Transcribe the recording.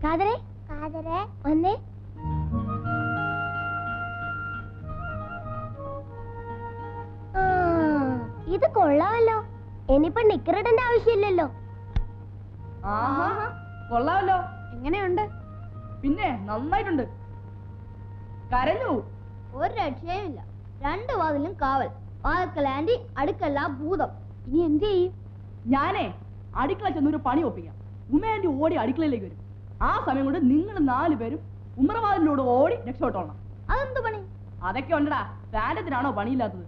കാതരെ കാതരെ വന്നേ. ഇത് കൊള്ളാമല്ലോ. ഇനിയിപ്പോ നിക്കറിടേണ്ട ആവശ്യമില്ലല്ലോ. കൊള്ളാമല്ലോ. എങ്ങനെയുണ്ട്? പിന്നെ നന്നായിട്ടുണ്ട്. കരഞ്ഞു. ഒരു രക്ഷയുമില്ല. 2 വാതിലും കാവൽ. വാതിൽക്കൽ ആന്റി, അടുക്കല്ല ഭൂതം. ഇനി എന്ത് ചെയ്യും? ഞാനേ അടുക്കള ചെന്നൊരു പണി ഒപ്പിക്കാം. ഉമ്മയാന്റി ഓടി അടുക്കളയിലേക്ക് വരും. ആ സമയം കൊണ്ട് നിങ്ങൾ 4 പേരും ഉമ്മറവാതിലൂടെ ഓടി രക്ഷപ്പെട്ടോളണം. അതെന്ത് പണി? അതൊക്കെ ഉണ്ടടാ. ഫാൻറ്റത്തിനാണോ പണിയില്ലാത്തത്?